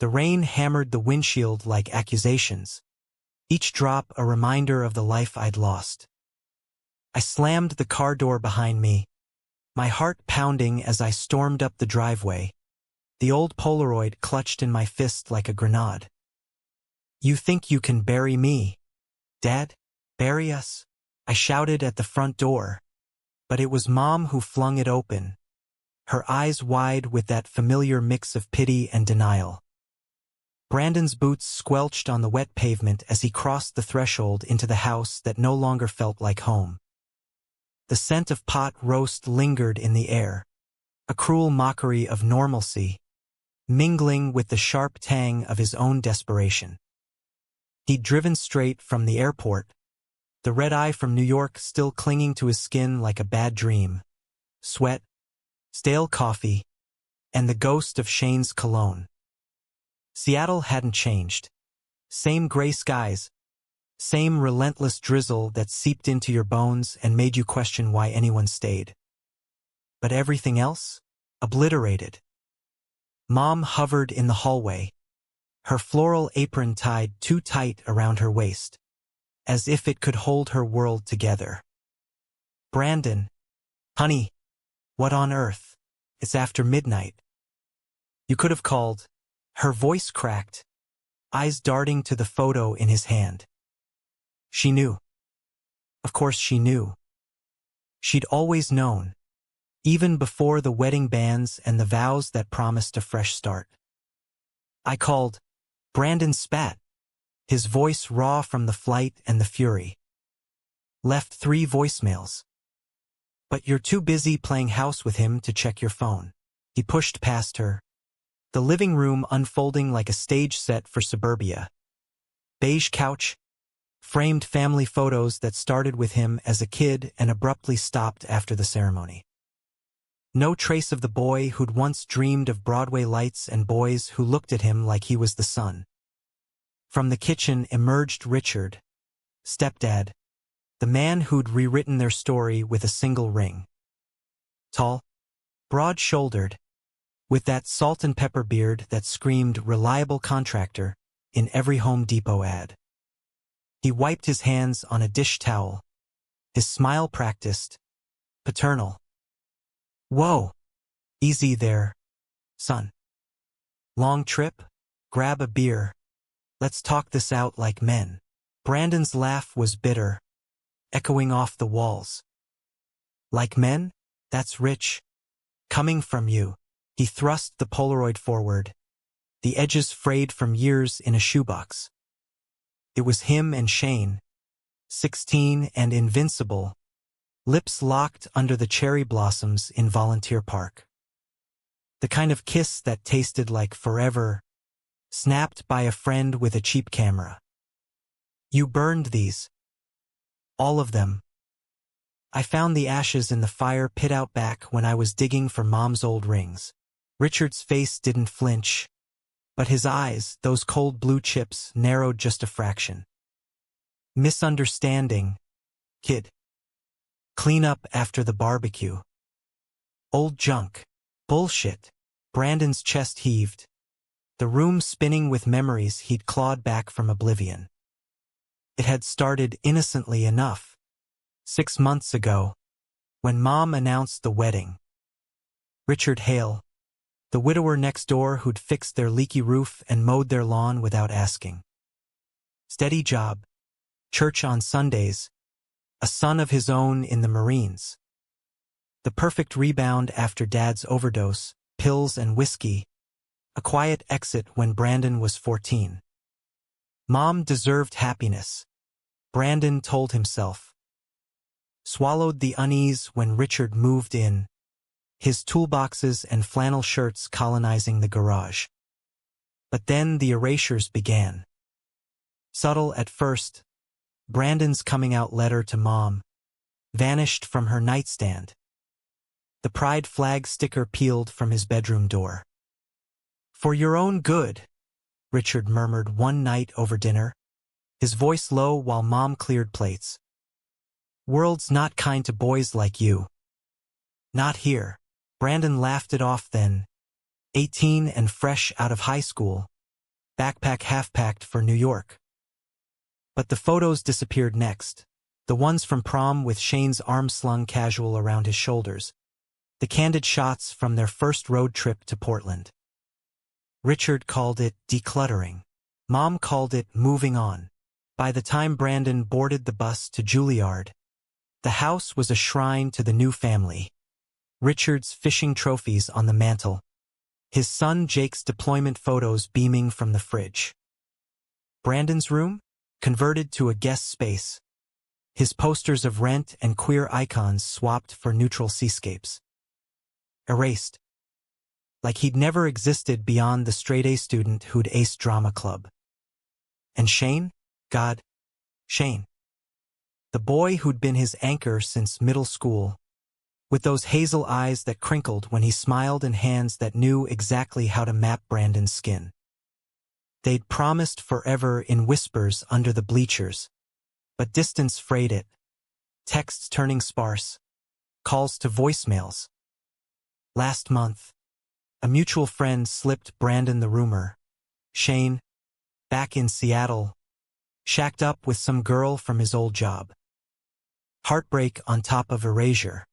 The rain hammered the windshield like accusations, each drop a reminder of the life I'd lost. I slammed the car door behind me, my heart pounding as I stormed up the driveway, the old Polaroid clutched in my fist like a grenade. "You think you can bury me, Dad? Bury us?" I shouted at the front door, but it was Mom who flung it open, her eyes wide with that familiar mix of pity and denial. Brandon's boots squelched on the wet pavement as he crossed the threshold into the house that no longer felt like home. The scent of pot roast lingered in the air, a cruel mockery of normalcy, mingling with the sharp tang of his own desperation. He'd driven straight from the airport, the red eye from New York still clinging to his skin like a bad dream, sweat, stale coffee, and the ghost of Shane's cologne. Seattle hadn't changed. Same gray skies, same relentless drizzle that seeped into your bones and made you question why anyone stayed. But everything else? Obliterated. Mom hovered in the hallway, her floral apron tied too tight around her waist, as if it could hold her world together. "Brandon, honey, what on earth? It's after midnight. You could have called." Her voice cracked, eyes darting to the photo in his hand. She knew. Of course she knew. She'd always known, even before the wedding bands and the vows that promised a fresh start. I called. Brandon spat, his voice raw from the flight and the fury. Left 3 voicemails. "But you're too busy playing house with him to check your phone." He pushed past her, the living room unfolding like a stage set for suburbia. Beige couch, framed family photos that started with him as a kid and abruptly stopped after the ceremony. No trace of the boy who'd once dreamed of Broadway lights and boys who looked at him like he was the sun. From the kitchen emerged Richard, stepdad, the man who'd rewritten their story with a single ring. Tall, broad-shouldered, with that salt and pepper beard that screamed reliable contractor in every Home Depot ad. He wiped his hands on a dish towel, his smile practiced, paternal. "Whoa, easy there, son. Long trip? Grab a beer. Let's talk this out like men." Brandon's laugh was bitter, echoing off the walls. "Like men? That's rich. Coming from you." He thrust the Polaroid forward, the edges frayed from years in a shoebox. It was him and Shane, 16 and invincible, lips locked under the cherry blossoms in Volunteer Park. The kind of kiss that tasted like forever, snapped by a friend with a cheap camera. "You burned these." "All of them. I found the ashes in the fire pit out back when I was digging for Mom's old rings." Richard's face didn't flinch, but his eyes, those cold blue chips, narrowed just a fraction. "Misunderstanding, kid. Clean up after the barbecue." "Old junk. Bullshit." Brandon's chest heaved, the room spinning with memories he'd clawed back from oblivion. It had started innocently enough, 6 months ago, when Mom announced the wedding. Richard Hale, the widower next door who'd fixed their leaky roof and mowed their lawn without asking. Steady job, church on Sundays, a son of his own in the Marines. The perfect rebound after Dad's overdose, pills and whiskey, a quiet exit when Brandon was 14. Mom deserved happiness, Brandon told himself. Swallowed the unease when Richard moved in, his toolboxes and flannel shirts colonizing the garage. But then the erasures began. Subtle at first, Brandon's coming-out letter to Mom vanished from her nightstand. The pride flag sticker peeled from his bedroom door. "For your own good," Richard murmured one night over dinner, his voice low while Mom cleared plates. "World's not kind to boys like you." "Not here." Brandon laughed it off then, 18 and fresh out of high school, backpack half-packed for New York. But the photos disappeared next. The ones from prom with Shane's arm slung casual around his shoulders. The candid shots from their first road trip to Portland. Richard called it decluttering. Mom called it moving on. By the time Brandon boarded the bus to Juilliard, the house was a shrine to the new family. Richard's fishing trophies on the mantel. His son Jake's deployment photos beaming from the fridge. Brandon's room? Converted to a guest space. His posters of Rent and queer icons swapped for neutral seascapes. Erased. Like he'd never existed beyond the straight-A student who'd aced drama club. And Shane? God, Shane. The boy who'd been his anchor since middle school, with those hazel eyes that crinkled when he smiled and hands that knew exactly how to map Brandon's skin. They'd promised forever in whispers under the bleachers, but distance frayed it. Texts turning sparse, calls to voicemails. Last month, a mutual friend slipped Brandon the rumor. Shane, back in Seattle, shacked up with some girl from his old job. Heartbreak on top of erasure.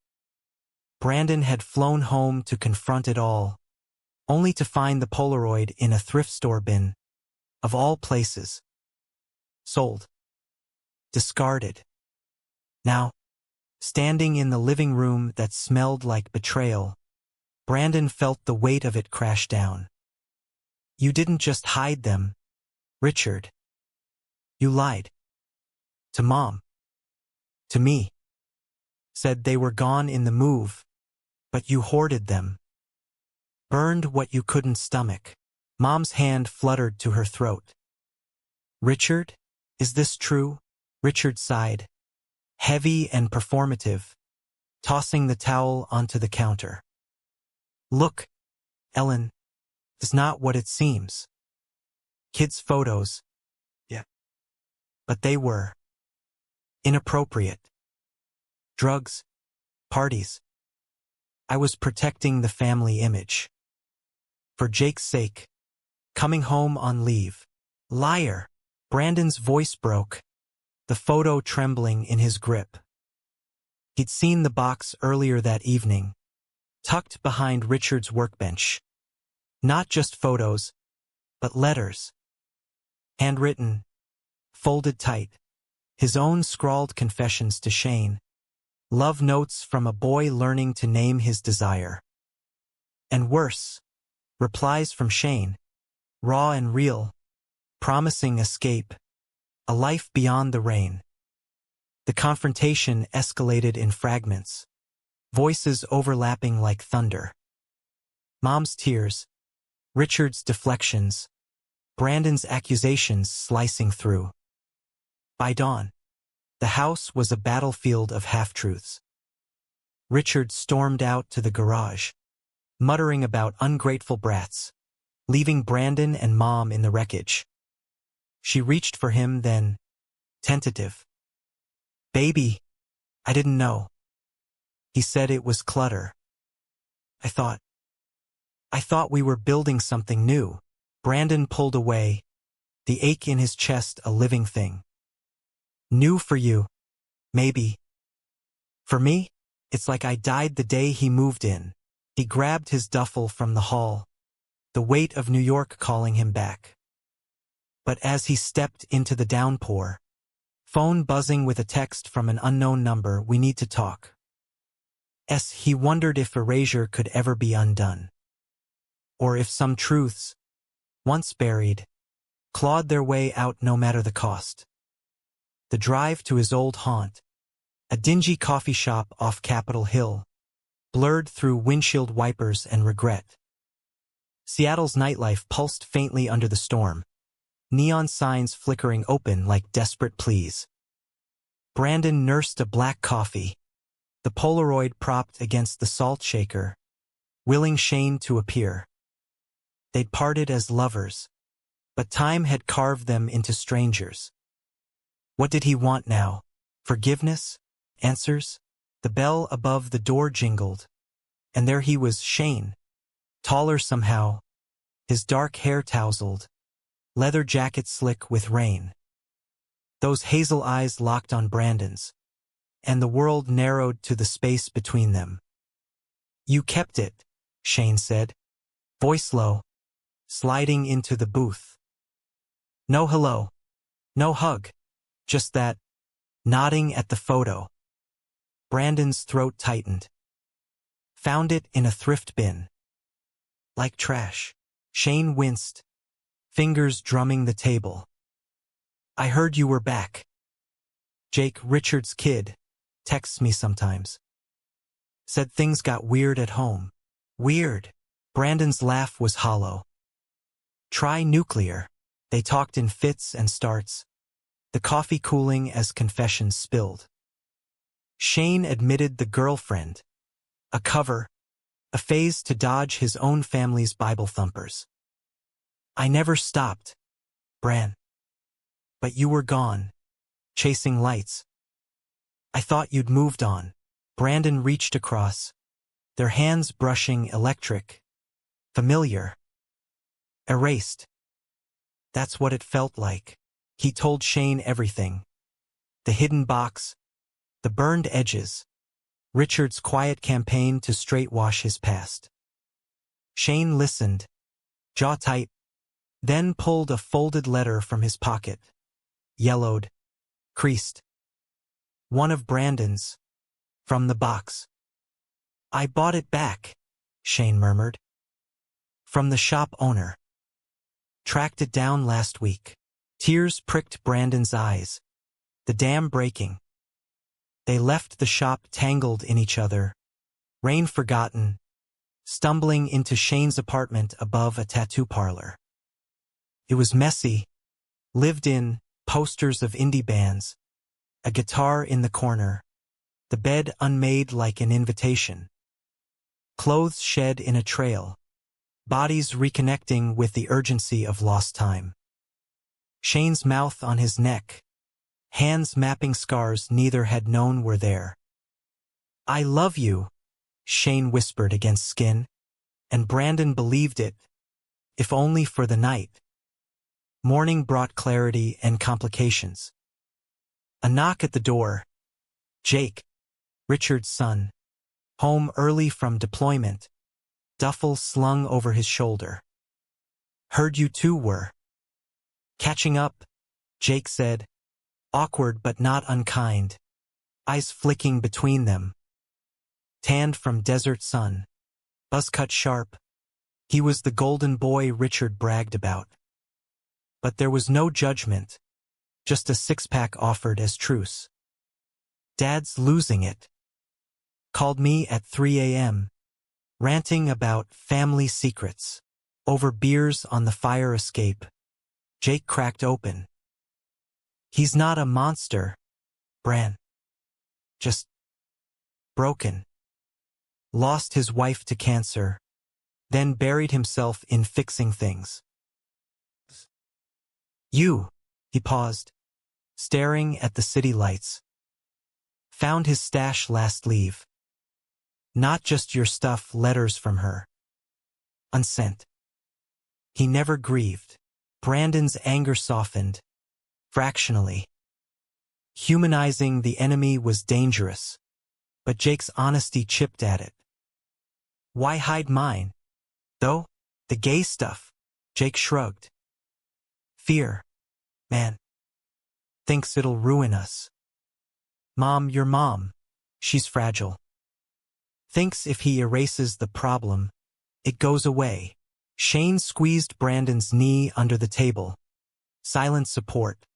Brandon had flown home to confront it all, only to find the Polaroid in a thrift store bin, of all places. Sold. Discarded. Now, standing in the living room that smelled like betrayal, Brandon felt the weight of it crash down. You didn't just hide them, Richard. You lied. To Mom. To me. Said they were gone in the move, but you hoarded them. Burned what you couldn't stomach. Mom's hand fluttered to her throat. Richard, is this true? Richard sighed, heavy and performative, tossing the towel onto the counter. Look, Ellen, it's not what it seems. Kids' photos. Yeah. But they were. Inappropriate. Drugs. Parties. I was protecting the family image. For Jake's sake. Coming home on leave. Liar. Brandon's voice broke, the photo trembling in his grip. He'd seen the box earlier that evening, tucked behind Richard's workbench. Not just photos, but letters. Handwritten, folded tight. His own scrawled confessions to Shane. Love notes from a boy learning to name his desire. And worse, replies from Shane, raw and real, promising escape, a life beyond the rain. The confrontation escalated in fragments, voices overlapping like thunder. Mom's tears, Richard's deflections, Brandon's accusations slicing through. By dawn, the house was a battlefield of half-truths. Richard stormed out to the garage, muttering about ungrateful brats, leaving Brandon and Mom in the wreckage. She reached for him then, tentative. Baby, I didn't know. He said it was clutter. I thought we were building something new. Brandon pulled away, the ache in his chest a living thing. New for you, maybe. For me, it's like I died the day he moved in. He grabbed his duffel from the hall, the weight of New York calling him back. But as he stepped into the downpour, phone buzzing with a text from an unknown number, we need to talk. He wondered if erasure could ever be undone. Or if some truths, once buried, clawed their way out no matter the cost. The drive to his old haunt, a dingy coffee shop off Capitol Hill, blurred through windshield wipers and regret. Seattle's nightlife pulsed faintly under the storm, neon signs flickering open like desperate pleas. Brandon nursed a black coffee, the Polaroid propped against the salt shaker, willing Shane to appear. They'd parted as lovers, but time had carved them into strangers. What did he want now? Forgiveness? Answers? The bell above the door jingled, and there he was, Shane, taller somehow, his dark hair tousled, leather jacket slick with rain. Those hazel eyes locked on Brandon's, and the world narrowed to the space between them. "You kept it," Shane said, voice low, sliding into the booth. No hello, no hug, just that, nodding at the photo. Brandon's throat tightened. "Found it in a thrift bin." "Like trash." Shane winced, fingers drumming the table. "I heard you were back. Jake, Richard's kid, texts me sometimes. Said things got weird at home." "Weird?" Brandon's laugh was hollow. "Try nuclear." They talked in fits and starts, the coffee cooling as confessions spilled. Shane admitted the girlfriend, a cover, a phase to dodge his own family's Bible thumpers. "I never stopped, Bran. But you were gone, chasing lights. I thought you'd moved on." Brandon reached across, their hands brushing electric, familiar, erased. That's what it felt like. He told Shane everything. The hidden box, the burned edges, Richard's quiet campaign to straightwash his past. Shane listened, jaw tight, then pulled a folded letter from his pocket. Yellowed, creased. One of Brandon's, from the box. "I bought it back," Shane murmured. "From the shop owner. Tracked it down last week." Tears pricked Brandon's eyes, the dam breaking. They left the shop tangled in each other, rain forgotten, stumbling into Shane's apartment above a tattoo parlor. It was messy, lived in, posters of indie bands, a guitar in the corner, the bed unmade like an invitation. Clothes shed in a trail, bodies reconnecting with the urgency of lost time. Shane's mouth on his neck, hands mapping scars neither had known were there. "I love you," Shane whispered against skin, and Brandon believed it, if only for the night. Morning brought clarity and complications. A knock at the door. Jake, Richard's son, home early from deployment, duffel slung over his shoulder. "Heard you two were catching up," Jake said, awkward but not unkind, eyes flicking between them. Tanned from desert sun, buzz-cut sharp, he was the golden boy Richard bragged about. But there was no judgment, just a six-pack offered as truce. "Dad's losing it. Called me at 3 a.m., ranting about family secrets, over beers on the fire escape." Jake cracked open. "He's not a monster, Bran. Just broken. Lost his wife to cancer, then buried himself in fixing things." "You," he paused, staring at the city lights. "Found his stash last leave. Not just your stuff, letters from her. Unsent." He never grieved. Brandon's anger softened, fractionally. Humanizing the enemy was dangerous, but Jake's honesty chipped at it. "Why hide mine, though? The gay stuff?" Jake shrugged. "Fear, man. Thinks it'll ruin us. Mom, your mom, she's fragile. Thinks if he erases the problem, it goes away." Shane squeezed Brandon's knee under the table. Silent support.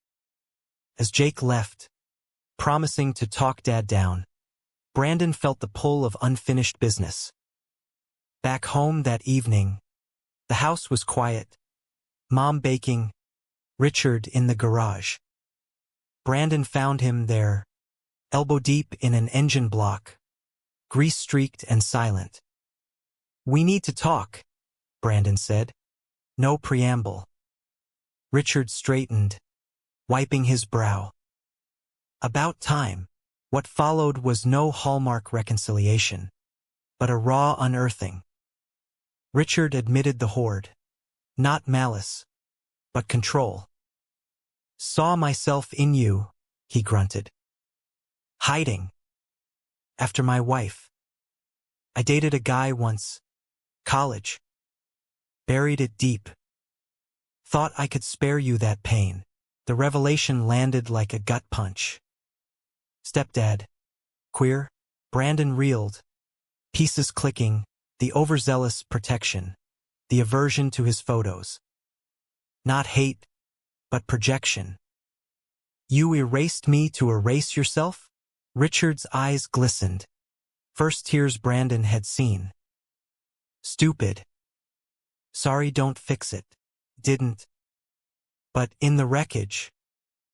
As Jake left, promising to talk Dad down, Brandon felt the pull of unfinished business. Back home that evening, the house was quiet. Mom baking, Richard in the garage. Brandon found him there, elbow deep in an engine block, grease-streaked and silent. "We need to talk," Brandon said. No preamble. Richard straightened, wiping his brow. About time. What followed was no hallmark reconciliation, but a raw unearthing. Richard admitted the hoard. Not malice. but control. Saw myself in you, he grunted. Hiding. After my wife. I dated a guy once. College. Buried it deep. Thought I could spare you that pain. The revelation landed like a gut punch. Stepdad. Queer. Brandon reeled. Pieces clicking. The overzealous protection. The aversion to his photos. Not hate, but projection. You erased me to erase yourself? Richard's eyes glistened. First tears Brandon had seen. Stupid. Sorry, don't fix it. Didn't. But in the wreckage,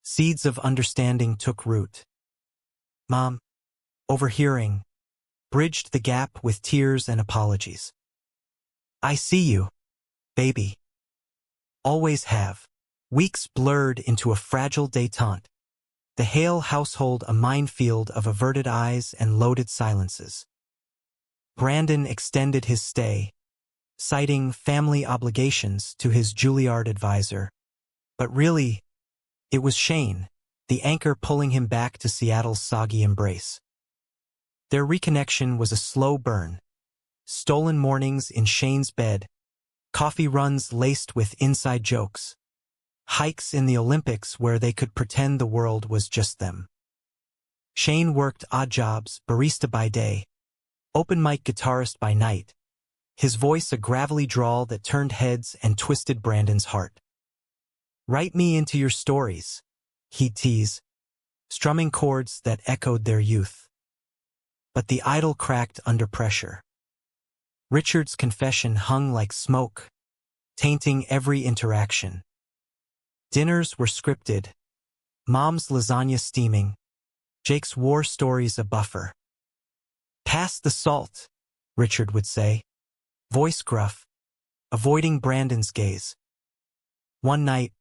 seeds of understanding took root. Mom, overhearing, bridged the gap with tears and apologies. I see you, baby. Always have. Weeks blurred into a fragile détente. The Hale household a minefield of averted eyes and loaded silences. Brandon extended his stay, citing family obligations to his Juilliard advisor. But really, it was Shane, the anchor pulling him back to Seattle's soggy embrace. Their reconnection was a slow burn. Stolen mornings in Shane's bed, coffee runs laced with inside jokes, hikes in the Olympics where they could pretend the world was just them. Shane worked odd jobs, barista by day, open mic guitarist by night, his voice a gravelly drawl that turned heads and twisted Brandon's heart. Write me into your stories, he'd tease, strumming chords that echoed their youth. But the idol cracked under pressure. Richard's confession hung like smoke, tainting every interaction. Dinners were scripted, Mom's lasagna steaming, Jake's war stories a buffer. Pass the salt, Richard would say, voice gruff, avoiding Brandon's gaze. One night,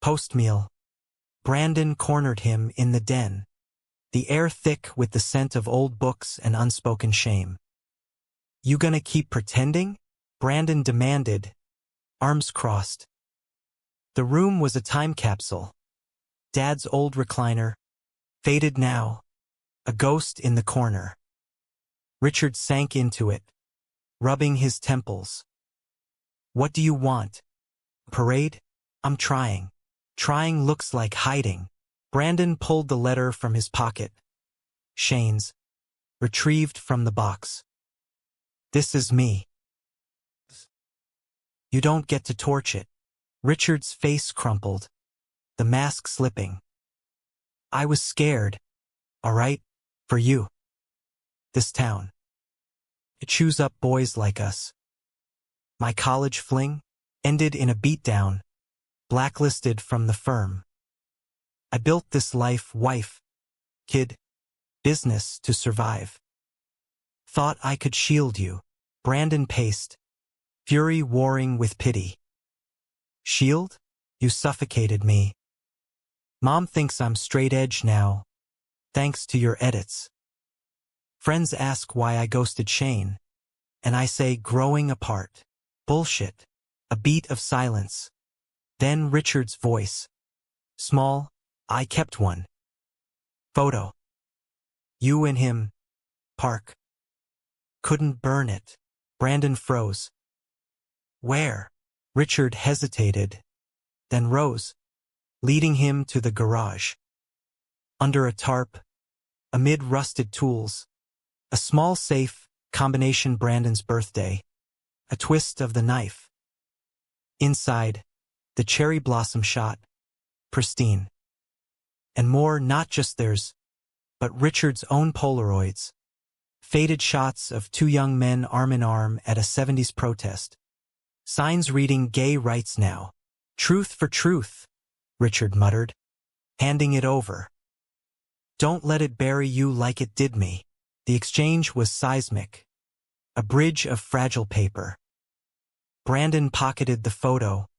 post-meal, Brandon cornered him in the den, the air thick with the scent of old books and unspoken shame. You gonna keep pretending? Brandon demanded, arms crossed. The room was a time capsule. Dad's old recliner, faded now, a ghost in the corner. Richard sank into it, rubbing his temples. What do you want? Parade? I'm trying. Trying looks like hiding. Brandon pulled the letter from his pocket. Shane's, retrieved from the box. This is me. You don't get to torch it. Richard's face crumpled, the mask slipping. I was scared, all right, for you. This town. It chews up boys like us. My college fling ended in a beatdown, blacklisted from the firm. I built this life, wife, kid, business to survive. Thought I could shield you. Brandon paced, fury warring with pity. Shield? You suffocated me. Mom thinks I'm straight edge now, thanks to your edits. Friends ask why I ghosted Shane, and I say growing apart. Bullshit. A beat of silence. Then Richard's voice. Small, I kept one. Photo. You and him. Park. Couldn't burn it. Brandon froze. Where? Richard hesitated, then rose, leading him to the garage. Under a tarp, amid rusted tools, a small safe, combination Brandon's birthday, a twist of the knife. Inside, the cherry blossom shot, pristine. And more, not just theirs, but Richard's own Polaroids, faded shots of two young men arm in arm at a 70s protest. Signs reading gay rights now. Truth for truth, Richard muttered, handing it over. Don't let it bury you like it did me. The exchange was seismic. A bridge of fragile paper. Brandon pocketed the photo,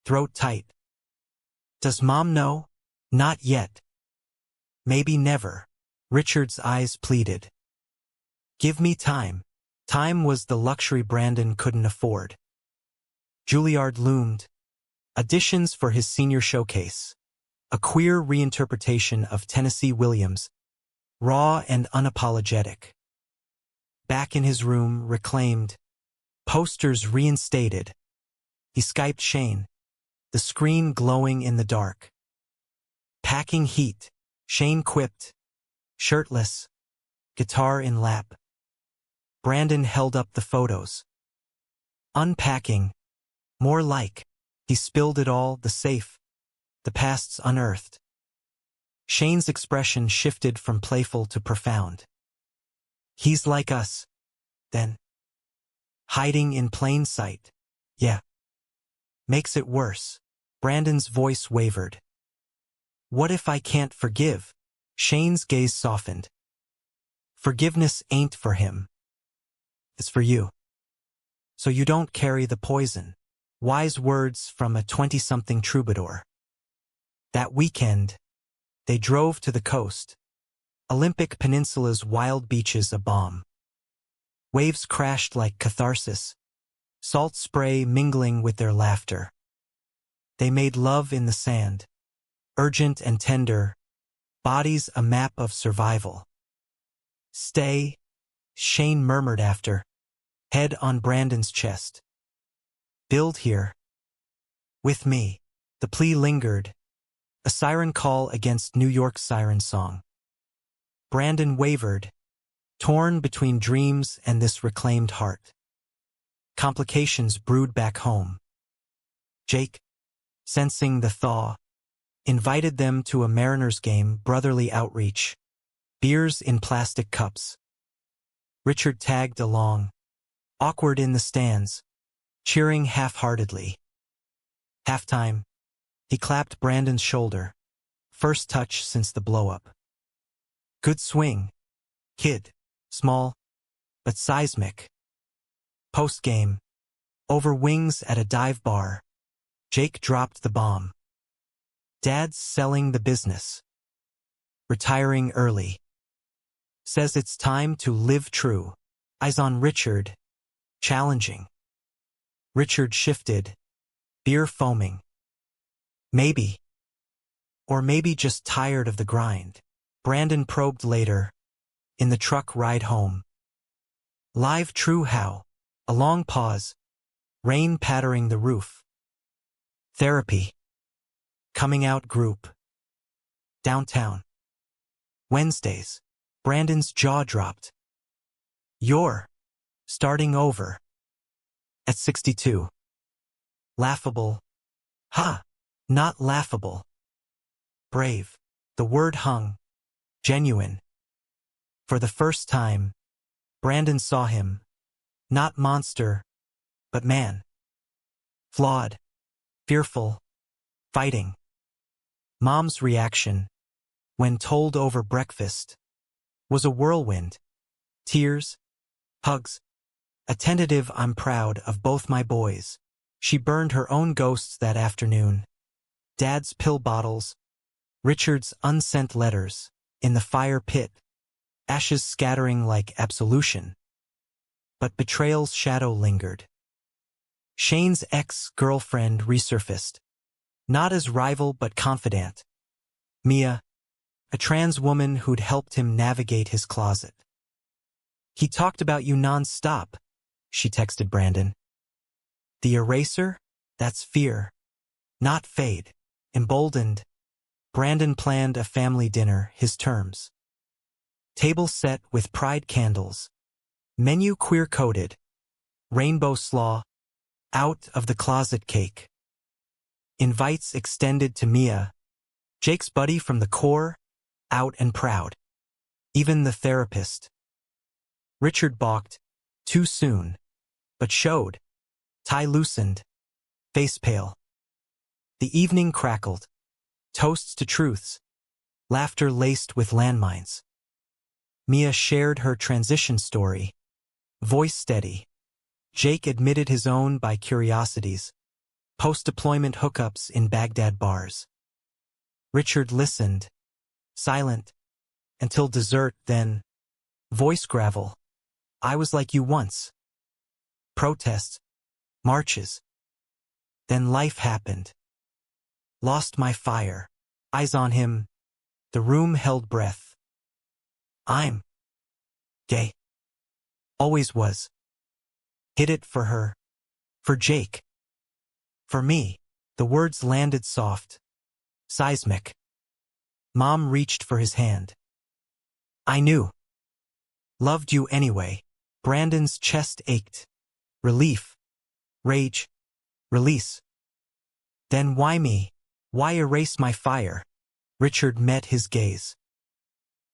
throat tight. Does Mom know? Not yet. Maybe never. Richard's eyes pleaded. Give me time. Time was the luxury Brandon couldn't afford. Juilliard loomed, Auditions for his senior showcase. A queer reinterpretation of Tennessee Williams, raw and unapologetic. Back in his room, reclaimed. Posters reinstated. He Skyped Shane, the screen glowing in the dark. Packing heat, Shane quipped. Shirtless, guitar in lap. Brandon held up the photos. Unpacking, more like. He spilled it all, the safe, the past's unearthed. Shane's expression shifted from playful to profound. He's like us, then. Hiding in plain sight. Yeah. Makes it worse. Brandon's voice wavered. What if I can't forgive? Shane's gaze softened. Forgiveness ain't for him. It's for you. So you don't carry the poison. Wise words from a 20-something troubadour. That weekend, they drove to the coast. Olympic Peninsula's wild beaches a balm. Waves crashed like catharsis, salt spray mingling with their laughter. They made love in the sand, urgent and tender, bodies a map of survival. Stay, Shane murmured after, head on Brandon's chest. Build here. With me. The plea lingered, a siren call against New York's siren song. Brandon wavered, torn between dreams and this reclaimed heart. Complications brewed back home. Jake, sensing the thaw, invited them to a Mariners game, brotherly outreach. Beers in plastic cups. Richard tagged along, awkward in the stands, cheering half-heartedly. Halftime, he clapped Brandon's shoulder. First touch since the blow-up. Good swing, kid. Small, but seismic. Post-game, over wings at a dive bar, Jake dropped the bomb. Dad's selling the business. Retiring early. Says it's time to live true. Eyes on Richard. Challenging. Richard shifted. Beer foaming. Maybe. Or maybe just tired of the grind. Brandon probed later. In the truck ride home. Live true how? A long pause. Rain pattering the roof. Therapy. Coming out group. Downtown. Wednesdays. Brandon's jaw dropped. You're starting over. At 62. Laughable. Ha! Not laughable. Brave. The word hung. Genuine. For the first time, Brandon saw him. Not monster, but man. Flawed. Fearful. Fighting. Mom's reaction, when told over breakfast, was a whirlwind. Tears. Hugs. A tentative I'm proud of both my boys. She burned her own ghosts that afternoon. Dad's pill bottles. Richard's unsent letters. In the fire pit. Ashes scattering like absolution. But betrayal's shadow lingered. Shane's ex-girlfriend resurfaced. Not as rival but confidant. Mia, a trans woman who'd helped him navigate his closet. He talked about you non-stop, she texted Brandon. The eraser? That's fear. Not fade. Emboldened, Brandon planned a family dinner, his terms. Table set with pride candles. Menu queer-coded. Rainbow slaw. Out of the closet cake. Invites extended to Mia. Jake's buddy from the core. Out and proud. Even the therapist. Richard balked. Too soon. But showed. Tie loosened. Face pale. The evening crackled. Toasts to truths. Laughter laced with landmines. Mia shared her transition story. Voice steady. Jake admitted his own by curiosities. Post-deployment hookups in Baghdad bars. Richard listened. Silent. Until dessert, then. Voice gravel. I was like you once. Protests. Marches. Then life happened. Lost my fire. Eyes on him. The room held breath. I'm gay. Always was. Hid it for her. For Jake. For me. The words landed soft. Seismic. Mom reached for his hand. I knew. Loved you anyway. Brandon's chest ached. Relief. Rage. Release. Then why me? Why erase my fire? Richard met his gaze.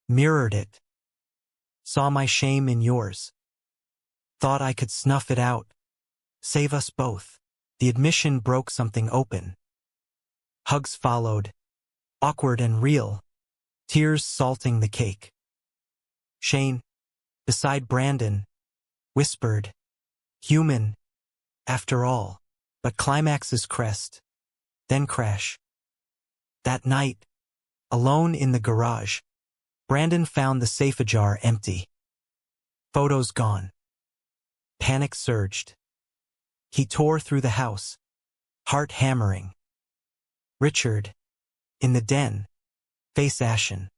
Mirrored it. Saw my shame in yours. Thought I could snuff it out. Save us both. The admission broke something open. Hugs followed. Awkward and real. Tears salting the cake. Shane, beside Brandon, whispered, human, after all. But climaxes crest. Then crash. That night, alone in the garage, Brandon found the safe jar empty. Photos gone. Panic surged. He tore through the house, heart hammering. Richard, in the den, face ashen.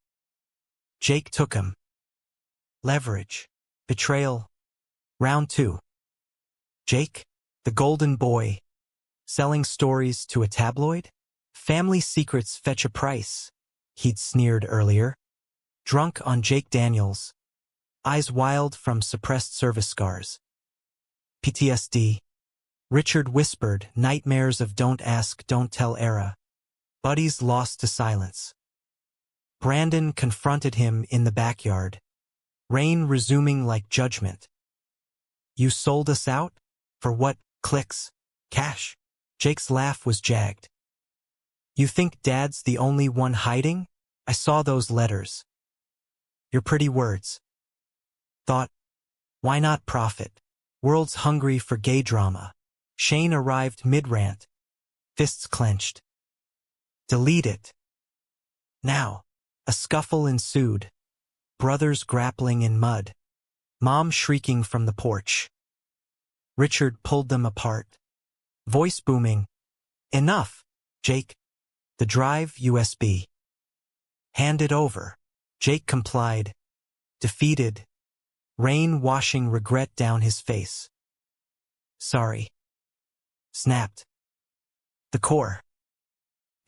Jake took him. Leverage. Betrayal. Round 2. Jake, the golden boy, selling stories to a tabloid? Family secrets fetch a price, he'd sneered earlier. Drunk on Jake Daniels, eyes wild from suppressed service scars. PTSD. Richard whispered, nightmares of don't ask, don't tell era. Buddies lost to silence. Brandon confronted him in the backyard. Rain resuming like judgment. You sold us out? For what? Clicks? Cash? Jake's laugh was jagged. You think Dad's the only one hiding? I saw those letters. Your pretty words. Thought, why not profit? World's hungry for gay drama. Shane arrived mid-rant. Fists clenched. Delete it. Now. A scuffle ensued. Brothers grappling in mud. Mom shrieking from the porch. Richard pulled them apart. Voice booming. Enough, Jake. The drive USB. Hand it over. Jake complied. Defeated. Rain washing regret down his face. Sorry. Snapped. The core.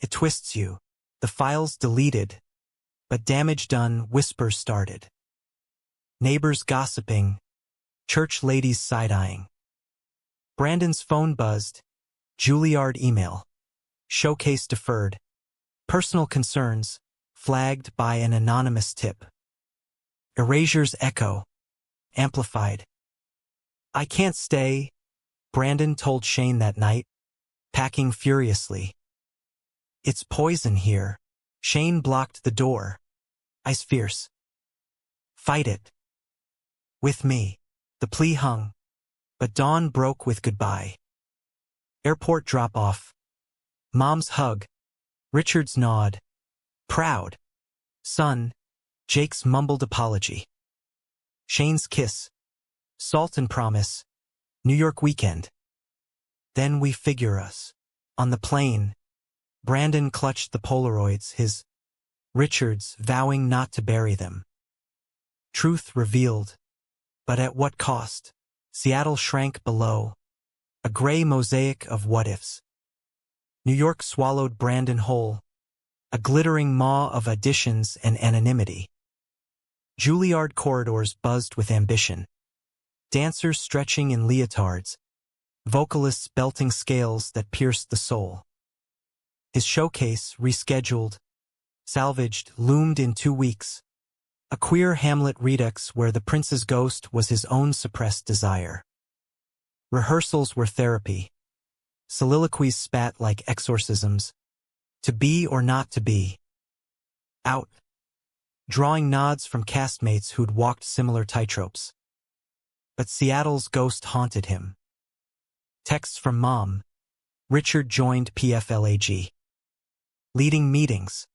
It twists you. The files deleted. But damage done, whispers started. Neighbors gossiping. Church ladies side-eyeing. Brandon's phone buzzed. Juilliard email. Showcase deferred. Personal concerns, flagged by an anonymous tip. Erasure's echo. Amplified. I can't stay, Brandon told Shane that night, packing furiously. It's poison here. Shane blocked the door. Ice fierce. Fight it. With me. The plea hung. But dawn broke with goodbye. Airport drop-off. Mom's hug. Richard's nod. Proud. Son. Jake's mumbled apology. Shane's kiss. Salt and promise. New York weekend. Then we figure us. On the plane. Brandon clutched the Polaroids, his Richard's vowing not to bury them. Truth revealed. But at what cost? Seattle shrank below. A gray mosaic of what-ifs. New York swallowed Brandon whole. A glittering maw of additions and anonymity. Juilliard corridors buzzed with ambition. Dancers stretching in leotards. Vocalists belting scales that pierced the soul. His showcase, rescheduled, salvaged, loomed in 2 weeks. A queer Hamlet redux where the prince's ghost was his own suppressed desire. Rehearsals were therapy. Soliloquies spat like exorcisms. To be or not to be. Out. Drawing nods from castmates who'd walked similar tightropes. But Seattle's ghost haunted him. Texts from Mom. Richard joined PFLAG. Leading meetings.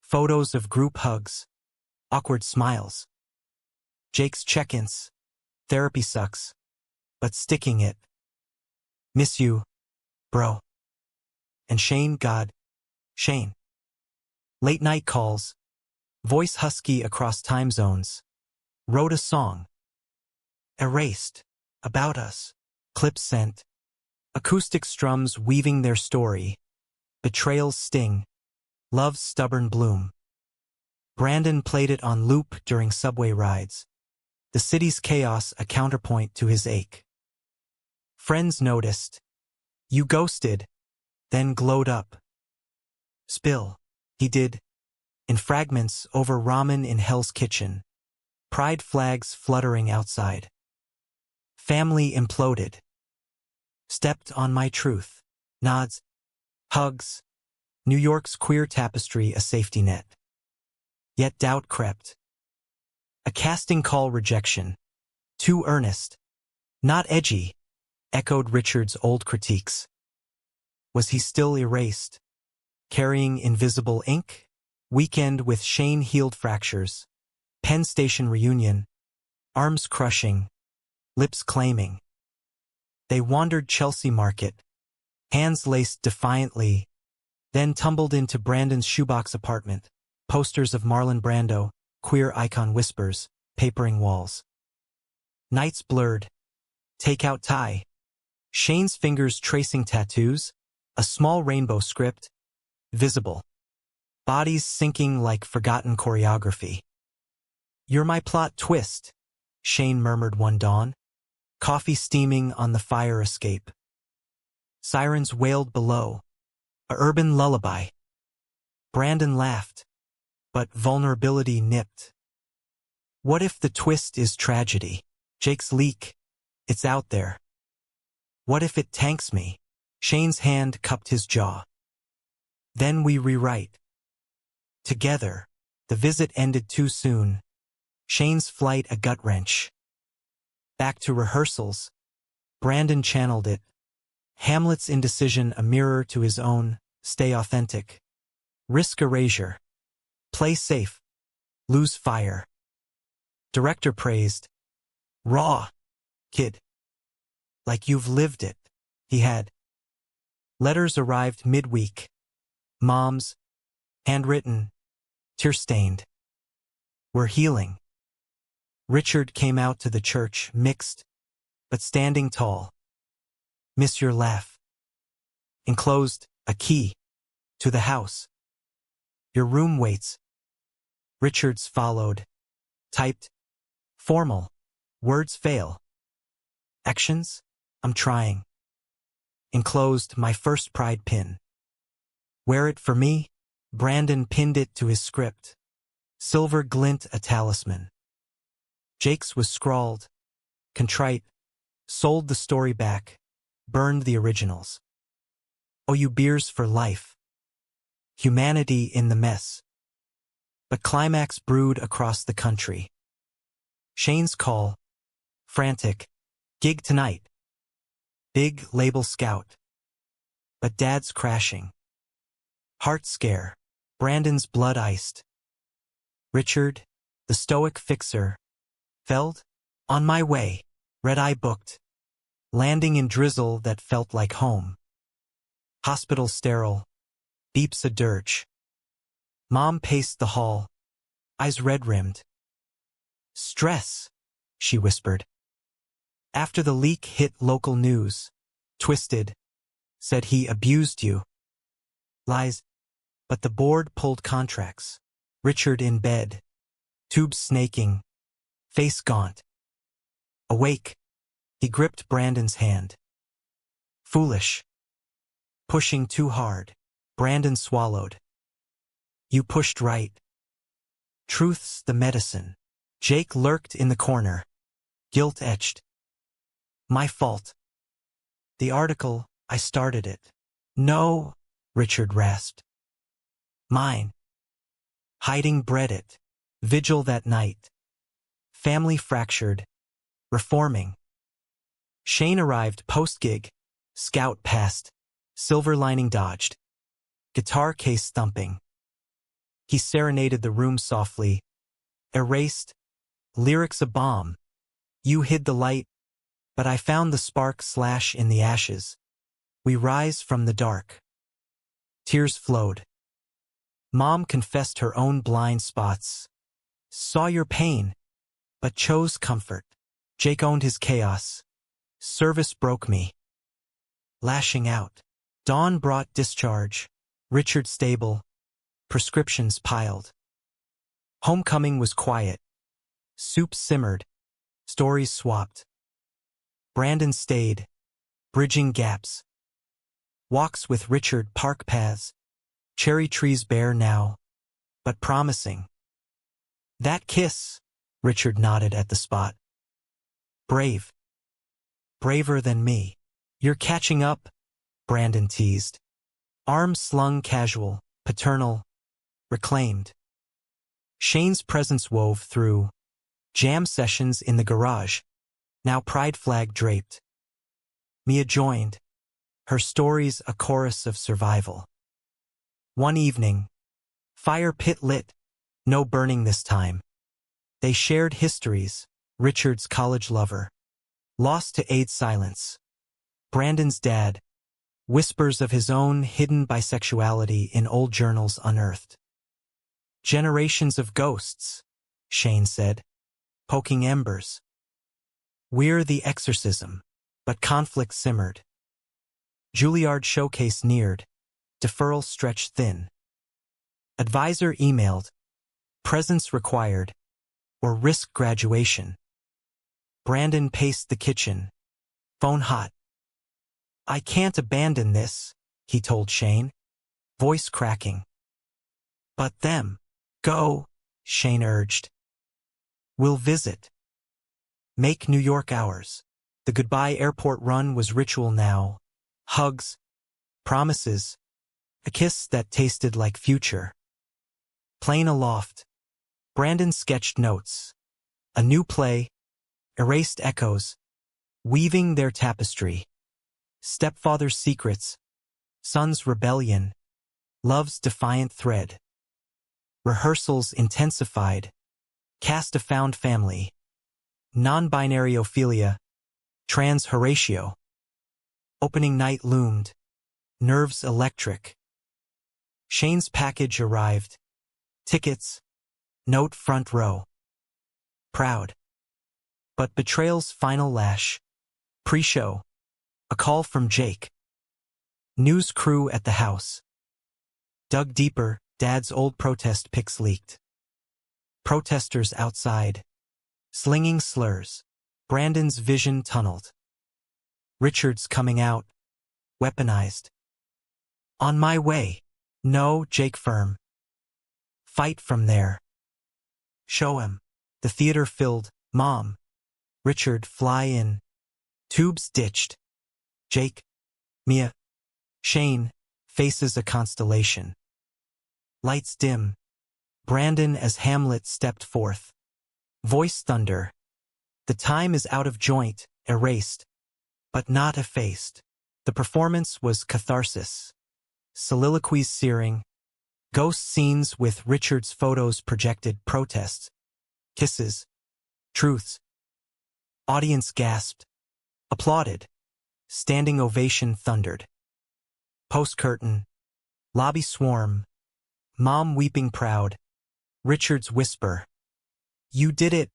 Photos of group hugs. Awkward smiles. Jake's check-ins. Therapy sucks. But sticking it. Miss you, bro. And Shane, God, Shane. Late night calls, voice husky across time zones. Wrote a song. Erased. About us. Clips sent. Acoustic strums weaving their story. Betrayals sting. Love's stubborn bloom. Brandon played it on loop during subway rides. The city's chaos a counterpoint to his ache. Friends noticed. You ghosted, then glowed up. Spill. He did. In fragments over ramen in Hell's Kitchen. Pride flags fluttering outside. Family imploded. Stepped on my truth. Nods. Hugs. New York's queer tapestry a safety net. Yet doubt crept. A casting call rejection. Too earnest. Not edgy. Echoed Richard's old critiques. Was he still erased? Carrying invisible ink? Weekend with Shane healed fractures. Penn Station reunion. Arms crushing. Lips claiming. They wandered Chelsea Market. Hands laced defiantly. Then tumbled into Brandon's shoebox apartment. Posters of Marlon Brando, queer icon whispers, papering walls. Nights blurred. Takeout tie. Shane's fingers tracing tattoos. A small rainbow script. Visible. Bodies sinking like forgotten choreography. You're my plot twist, Shane murmured one dawn. Coffee steaming on the fire escape. Sirens wailed below. A urban lullaby. Brandon laughed. But vulnerability nipped. What if the twist is tragedy? Jake's leak. It's out there. What if it tanks me? Shane's hand cupped his jaw. Then we rewrite. Together. The visit ended too soon. Shane's flight a gut wrench. Back to rehearsals. Brandon channeled it. Hamlet's indecision a mirror to his own. Stay authentic. Risk erasure. Play safe. Lose fire. Director praised. Raw. Kid. Like you've lived it. He had. Letters arrived midweek. Mom's. Handwritten. Tear-stained. We're healing. Richard came out to the church, mixed, but standing tall. Miss your laugh. Enclosed, a key. To the house. Your room waits. Richards followed. Typed. Formal. Words fail. Actions? I'm trying. Enclosed, my first pride pin. Wear it for me? Brandon pinned it to his script. Silver glint a talisman. Jake's was scrawled. Contrite. Sold the story back. Burned the originals. Oh, you beers for life. Humanity in the mess. But climax brewed across the country. Shane's call. Frantic. Gig tonight. Big label scout. But Dad's crashing. Heart scare. Brandon's blood iced. Richard, the stoic fixer. Felled? On my way. Red-eye booked. Landing in drizzle that felt like home. Hospital sterile. Beeps a dirge. Mom paced the hall. Eyes red-rimmed. Stress, she whispered. After the leak hit local news. Twisted. Said he abused you. Lies. But the board pulled contracts. Richard in bed. Tubes snaking. Face gaunt. Awake. He gripped Brandon's hand. Foolish. Pushing too hard. Brandon swallowed. You pushed right. Truth's the medicine. Jake lurked in the corner. Guilt etched. My fault. The article, I started it. No, Richard rasped. Mine. Hiding bred it. Vigil that night. Family fractured. Reforming. Shane arrived post-gig. Scout passed. Silver lining dodged. Guitar case thumping. He serenaded the room softly. Erased. Lyrics a bomb. You hid the light, but I found the spark slash in the ashes. We rise from the dark. Tears flowed. Mom confessed her own blind spots. Saw your pain, but chose comfort. Jake owned his chaos. Service broke me. Lashing out. Dawn brought discharge. Richard stable. Prescriptions piled. Homecoming was quiet. Soup simmered. Stories swapped. Brandon stayed, bridging gaps. Walks with Richard park paths. Cherry trees bare now, but promising. That kiss, Richard nodded at the spot. Brave. Braver than me. You're catching up, Brandon teased. Arms slung casual, paternal, reclaimed. Shane's presence wove through. Jam sessions in the garage. Now pride flag draped. Mia joined. Her stories a chorus of survival. One evening. Fire pit lit. No burning this time. They shared histories. Richard's college lover. Lost to aid silence. Brandon's dad. Whispers of his own hidden bisexuality in old journals unearthed. Generations of ghosts, Shane said, poking embers. We're the exorcism, but conflict simmered. Juilliard showcase neared, deferral stretched thin. Advisor emailed, presence required, or risk graduation. Brandon paced the kitchen, phone hot. I can't abandon this, he told Shane, voice cracking. But them. Go, Shane urged. We'll visit. Make New York ours. The goodbye airport run was ritual now. Hugs, promises, a kiss that tasted like future. Plane aloft. Brandon sketched notes. A new play, erased echoes, weaving their tapestry. Stepfather's secrets, son's rebellion, love's defiant thread. Rehearsals intensified. Cast a found family. Non-binary Ophelia. Trans Horatio. Opening night loomed. Nerves electric. Shane's package arrived. Tickets. Note front row. Proud. But betrayal's final lash. Pre-show. A call from Jake. News crew at the house. Dug deeper, Dad's old protest pics leaked. Protesters outside. Slinging slurs. Brandon's vision tunneled. Richard's coming out. Weaponized. On my way. No, Jake firm. Fight from there. Show him. The theater filled. Mom. Richard fly in. Tubes ditched. Jake. Mia. Shane. Faces a constellation. Lights dim. Brandon as Hamlet stepped forth. Voice thunder. The time is out of joint, erased, but not effaced. The performance was catharsis. Soliloquies searing. Ghost scenes with Richard's photos projected protests. Kisses. Truths. Audience gasped. Applauded. Standing ovation thundered. Post-curtain. Lobby swarm. Mom weeping proud. Richard's whisper. You did it,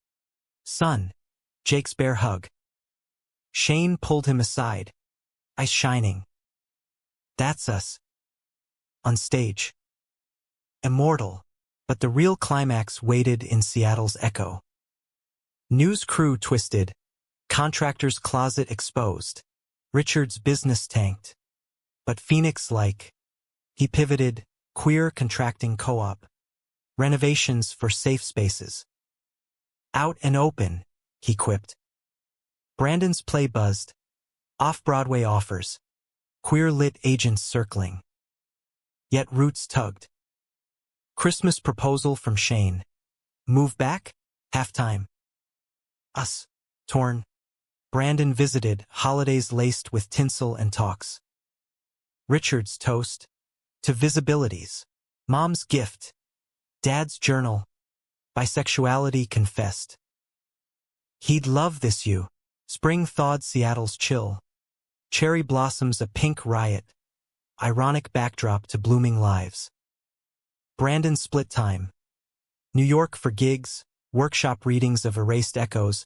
son. Jake's bear hug. Shane pulled him aside. Eyes shining. That's us. On stage. Immortal. But the real climax waited in Seattle's echo. News crew twisted. Contractor's closet exposed. Richard's business tanked. But Phoenix-like. He pivoted, queer contracting co-op. Renovations for safe spaces. Out and open, he quipped. Brandon's play buzzed. Off-Broadway offers. Queer-lit agents circling. Yet roots tugged. Christmas proposal from Shane. Move back? Halftime. Us. Torn. Brandon visited, holidays laced with tinsel and talks. Richard's toast. To visibilities. Mom's gift. Dad's journal. Bisexuality confessed. He'd love this you. Spring thawed Seattle's chill. Cherry blossoms a pink riot. ironic backdrop to blooming lives. Brandon split time. New York for gigs, workshop readings of Erased Echoes,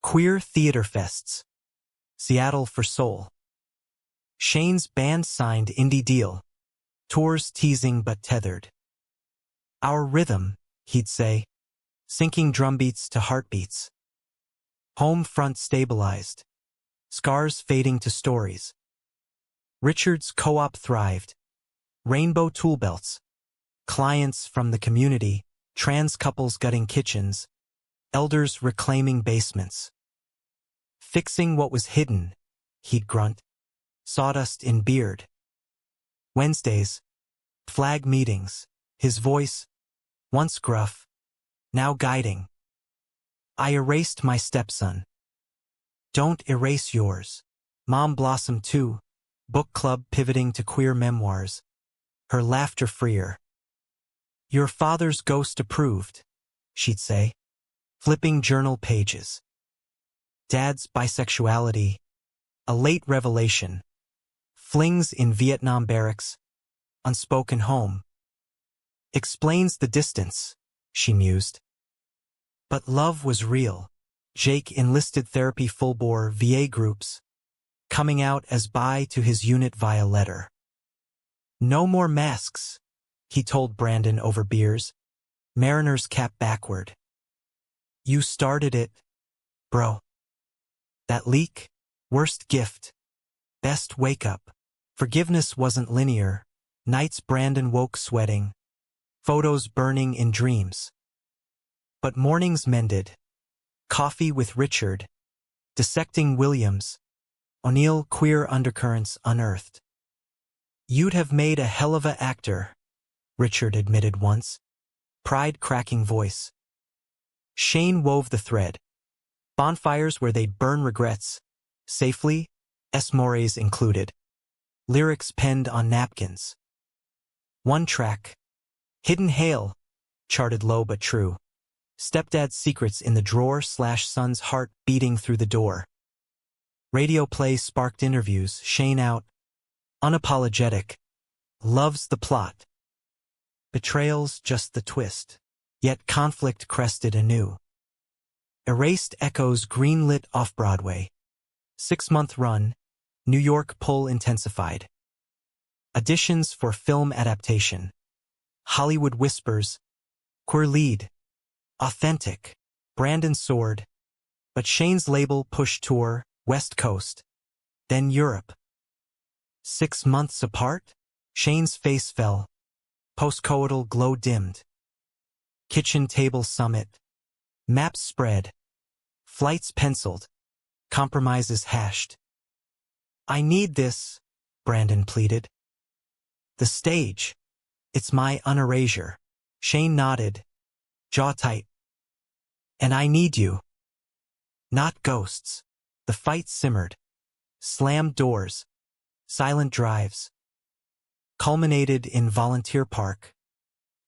queer theater fests. Seattle for soul. Shane's band-signed indie deal. Tours teasing but tethered. Our rhythm, he'd say, syncing drumbeats to heartbeats. Home front stabilized. Scars fading to stories. Richard's co-op thrived. Rainbow tool belts. Clients from the community, trans couples gutting kitchens, elders reclaiming basements. Fixing what was hidden, he'd grunt. Sawdust in beard. Wednesdays. Flag meetings. His voice, once gruff, now guiding. I erased my stepson. Don't erase yours. Mom blossomed too. Book club pivoting to queer memoirs. Her laughter freer. Your father's ghost approved, she'd say, flipping journal pages. Dad's bisexuality, a late revelation. Flings in Vietnam barracks, unspoken home. Explains the distance, she mused. But love was real. Jake enlisted therapy full-bore VA groups, coming out as bi to his unit via letter. No more masks, he told Brandon over beers, Mariner's cap backward. You started it, bro. That leak, worst gift, best wake-up. Forgiveness wasn't linear. Nights Brandon woke sweating, photos burning in dreams. But mornings mended. Coffee with Richard, dissecting Williams, O'Neill queer undercurrents unearthed. You'd have made a hell of a actor, Richard admitted once, pride-cracking voice. Shane wove the thread. Bonfires where they'd burn regrets, safely, S-mores included. Lyrics penned on napkins. One track. Hidden Hail, charted low but true. Stepdad's secrets in the drawer/son's heart beating through the door. Radio play sparked interviews, Shane out. Unapologetic. Loves the plot. Betrayals just the twist. Yet conflict crested anew. Erased Echoes greenlit off-Broadway. 6-month run. New York pull intensified. Auditions for film adaptation. Hollywood whispers. Queer lead. Authentic. Brandon soared. But Shane's label pushed tour, West Coast. Then Europe. 6 months apart? Shane's face fell. Postcoital glow dimmed. Kitchen table summit. Maps spread. Flights penciled. Compromises hashed. I need this, Brandon pleaded. The stage. It's my unerasure. Shane nodded. Jaw tight. And I need you. Not ghosts. The fight simmered. Slammed doors. Silent drives. Culminated in Volunteer Park.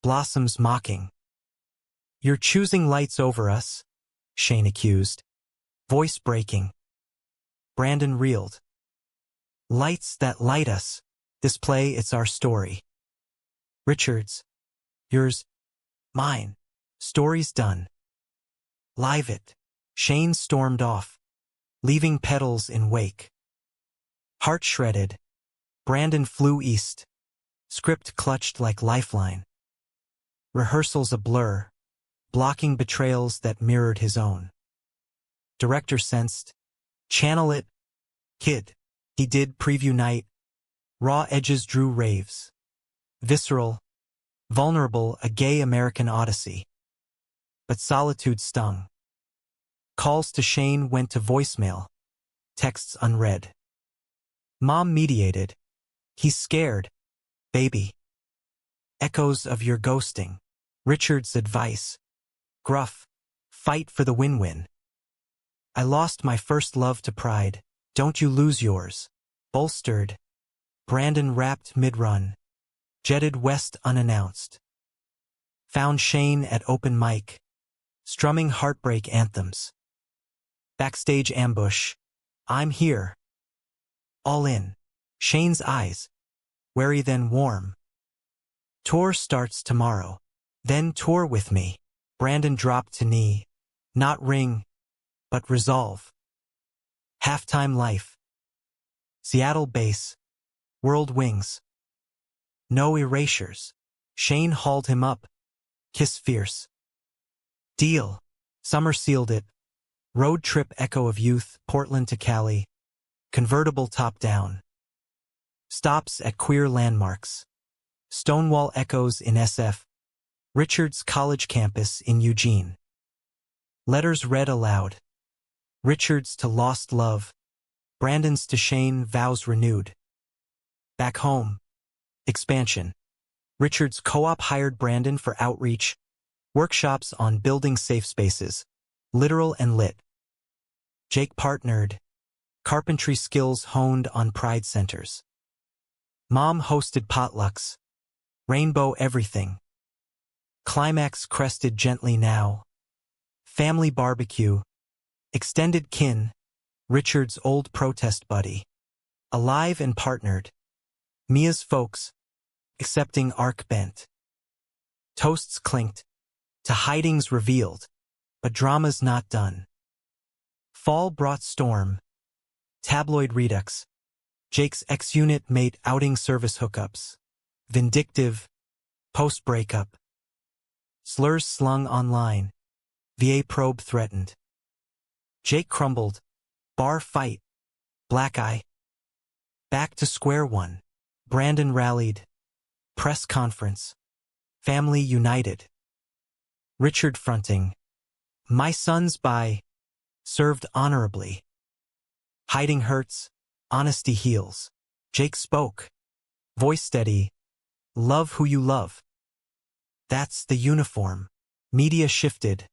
Blossoms mocking. You're choosing lights over us, Shane accused. Voice breaking. Brandon reeled. Lights that light us. This play, it's our story. Richard's. Yours. Mine. Story's done. Live it. Shane stormed off, leaving petals in wake. Heart shredded. Brandon flew east. Script clutched like lifeline. Rehearsals a blur, blocking betrayals that mirrored his own. Director sensed. Channel it. Kid. He did preview night. Raw edges drew raves. Visceral. Vulnerable, a gay American odyssey. But solitude stung. Calls to Shane went to voicemail. Texts unread. Mom mediated. He's scared. Baby. Echoes of your ghosting. Richard's advice. Gruff. Fight for the win-win. I lost my first love to pride. Don't you lose yours. Bolstered. Brandon rapped mid-run. Jetted west unannounced. Found Shane at open mic. Strumming heartbreak anthems. Backstage ambush. I'm here. All in. Shane's eyes. wary then warm. Tour starts tomorrow. Then tour with me. Brandon dropped to knee. Not ring, but resolve. Halftime life. Seattle base. World wings. No erasures. Shane hauled him up. Kiss fierce. Deal. Summer sealed it. Road trip echo of youth, Portland to Cali. Convertible top down. Stops at queer landmarks. Stonewall echoes in SF. Richard's college campus in Eugene. Letters read aloud. Richard's to lost love. Brandon's to Shane, vows renewed. Back home. Expansion. Richard's co-op hired Brandon for outreach, workshops on building safe spaces, literal and lit. Jake partnered. Carpentry skills honed on pride centers. Mom hosted potlucks. Rainbow everything. Climax crested gently now. Family barbecue. Extended kin. Richard's old protest buddy. Alive and partnered. Mia's folks. Accepting arc bent. Toasts clinked. To hidings revealed. But drama's not done. Fall brought storm. Tabloid redux. Jake's ex-unit mate outing service hookups. Vindictive. Post-breakup. Slurs slung online. VA probe threatened. Jake crumbled. Bar fight. Black eye. Back to square one. Brandon rallied. Press conference. Family united. Richard fronting. My sons by. Served honorably. Hiding hurts. Honesty heals. Jake spoke. Voice steady. Love who you love. That's the uniform. Media shifted.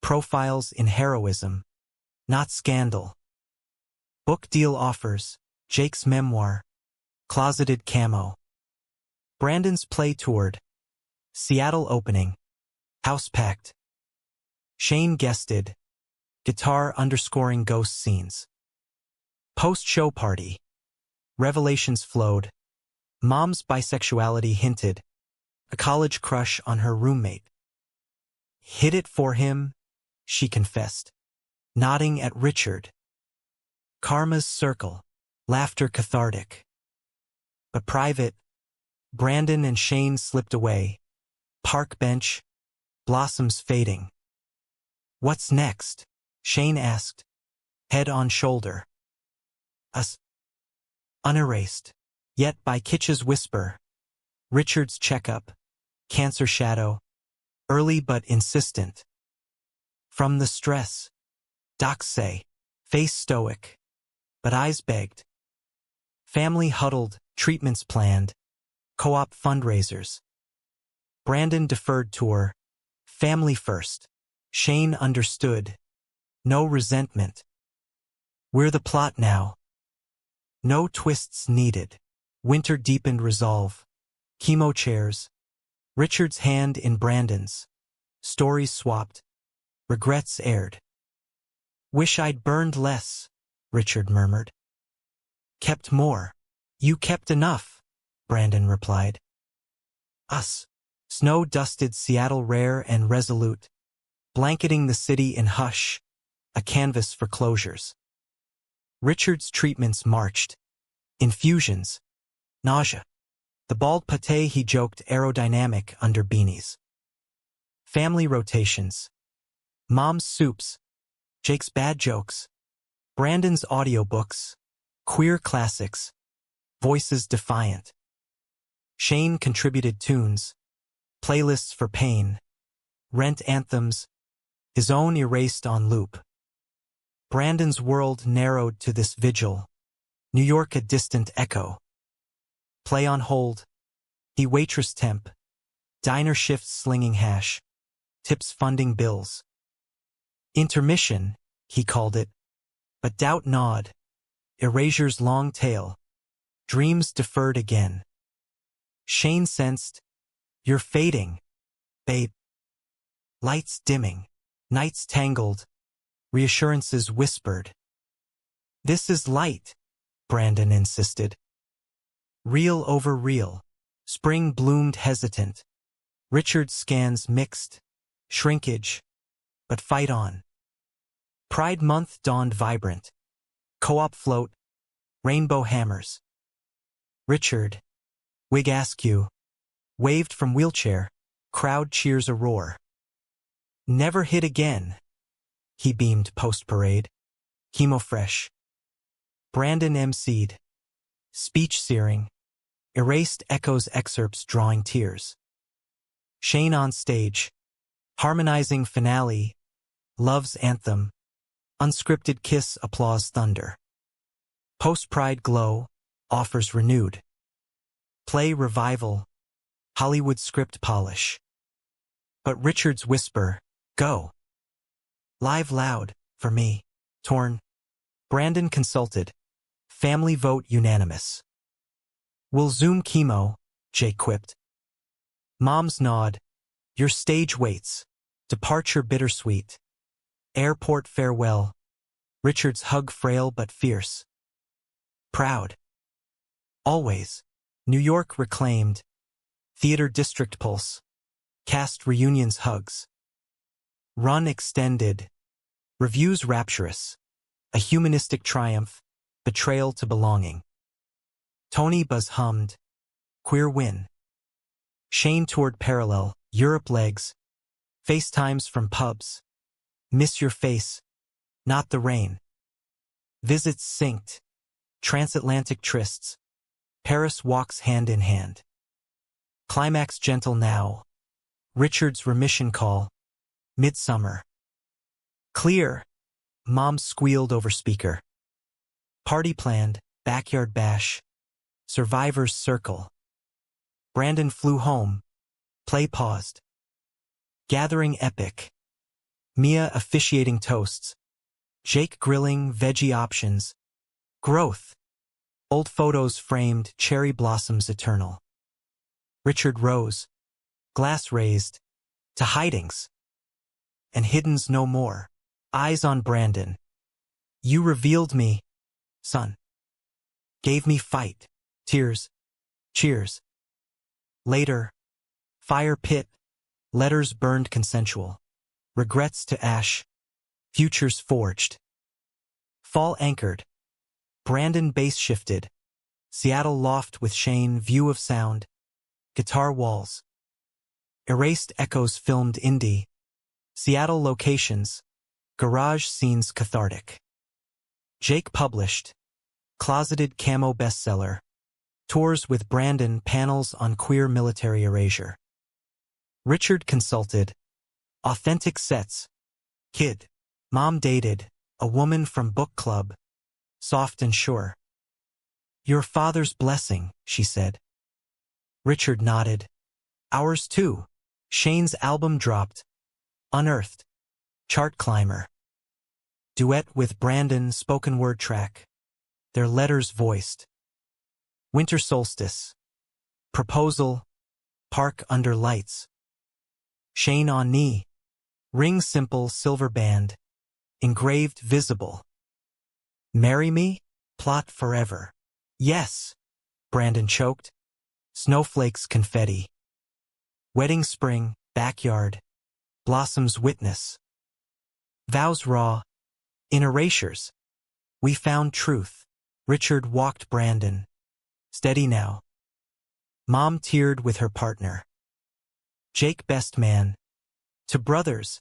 Profiles in heroism. Not scandal. Book deal offers. Jake's memoir. Closeted camo. Brandon's play toured. Seattle opening. House packed. Shane guested. Guitar underscoring ghost scenes. Post-show party. Revelations flowed. Mom's bisexuality hinted. A college crush on her roommate. Hid it for him, she confessed. Nodding at Richard. Karma's circle. Laughter cathartic. But private. Brandon and Shane slipped away. Park bench. Blossoms fading. What's next? Shane asked. Head on shoulder. Us. Unerased. Yet by Kitch's whisper. Richard's checkup. Cancer shadow. Early but insistent. From the stress. Docs say. Face stoic. But eyes begged. Family huddled. Treatments planned. Co-op fundraisers. Brandon deferred tour. Family first. Shane understood. No resentment. We're the plot now. No twists needed. Winter deepened resolve. Chemo chairs. Richard's hand in Brandon's. Stories swapped. Regrets aired. Wish I'd burned less, Richard murmured. Kept more. You kept enough, Brandon replied. Us. Snow-dusted Seattle rare and resolute. Blanketing the city in hush. A canvas for closures. Richard's treatments marched. Infusions. Nausea. The bald pate he joked aerodynamic under beanies. Family rotations. Mom's soups. Jake's bad jokes. Brandon's audiobooks. Queer classics. Voices defiant. Shane contributed tunes. Playlists for pain. Rent anthems. His own erased on loop. Brandon's world narrowed to this vigil. New York a distant echo. Play on hold. He waitress temp. Diner shifts slinging hash. Tips funding bills. Intermission, he called it. But doubt gnawed. Erasure's long tail. Dreams deferred again. Shane sensed. You're fading, babe. Lights dimming. Nights tangled. Reassurances whispered. This is light, Brandon insisted. Reel over reel. Spring bloomed hesitant. Richard scans mixed. Shrinkage. But fight on. Pride Month dawned vibrant. Co-op float. Rainbow hammers. Richard. Wig askew. Waved from wheelchair. Crowd cheers a roar. Never hit again. He beamed post-parade. Chemo fresh. Brandon emceed. Speech searing. Erased echoes excerpts drawing tears. Shane on stage. Harmonizing finale. Love's anthem. Unscripted kiss applause thunder. Post-pride glow. Offers renewed. Play revival. Hollywood script polish. But Richard's whisper, go. Live loud, for me. Torn. Brandon consulted. Family vote unanimous. We'll Zoom chemo, Jake quipped. Mom's nod. Your stage waits. Departure bittersweet. Airport farewell. Richard's hug frail but fierce. Proud. Always. New York reclaimed. Theater district pulse. Cast reunions hugs. Run extended. Reviews rapturous. A humanistic triumph. Betrayal to belonging. Tony Buzz hummed. Queer win. Shane toured parallel. Europe legs. FaceTimes from pubs. Miss your face. Not the rain. Visits synced. Transatlantic trysts. Paris walks hand in hand. Climax gentle now. Richard's remission call. Midsummer. Clear. Mom squealed over speaker. Party planned. Backyard bash. Survivor's circle. Brandon flew home. Play paused. Gathering epic. Mia officiating toasts. Jake grilling veggie options. Growth. Old photos framed, cherry blossoms eternal. Richard rose. Glass raised. To hidings. And hiddens no more. Eyes on Brandon. You revealed me, son. Gave me fight. Tears. Cheers. Later. Fire pit. Letters burned consensual. Regrets to ash. Futures forged. Fall anchored. Brandon bass shifted. Seattle loft with Shane view of sound. Guitar walls. Erased echoes filmed indie. Seattle locations. Garage scenes cathartic. Jake published. Closeted camo bestseller. Tours with Brandon panels on queer military erasure. Richard consulted. Authentic sets. Kid. Mom dated. A woman from book club. Soft and sure. Your father's blessing, she said. Richard nodded. Ours too. Shane's album dropped. Unearthed. Chart climber. Duet with Brandon spoken word track. Their letters voiced. Winter solstice. Proposal. Park under lights. Shane on knee. Ring simple silver band. Engraved visible. Marry me? Plot forever. Yes. Brandon choked. Snowflakes confetti. Wedding spring, backyard. Blossoms witness. Vows raw. In erasures. We found truth. Richard walked Brandon. Steady now. Mom teared with her partner. Jake best man. To brothers.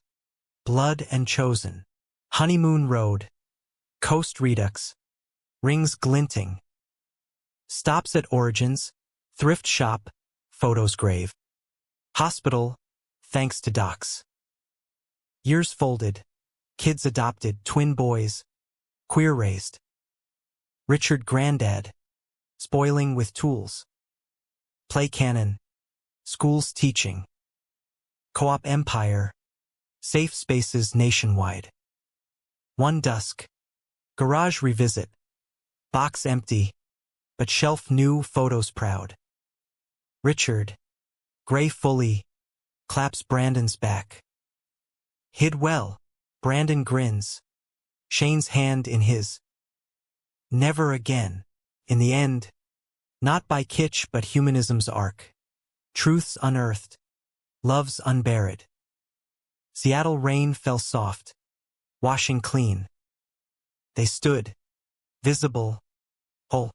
Blood and chosen. Honeymoon road. Coast redux. Rings glinting. Stops at origins. Thrift shop. Photos grave. Hospital. Thanks to docs. Years folded. Kids adopted. Twin boys. Queer raised. Richard granddad. Spoiling with tools. Play canon. Schools teaching. Co-op empire. Safe spaces nationwide. One dusk. Garage revisit. Box empty. But shelf new photos proud. Richard. Gray fully. Claps Brandon's back. Hid well. Brandon grins. Shane's hand in his. Never again. In the end. Not by kitsch but humanism's arc. Truths unearthed. Loves unburied. Seattle rain fell soft, washing clean. They stood, visible, whole.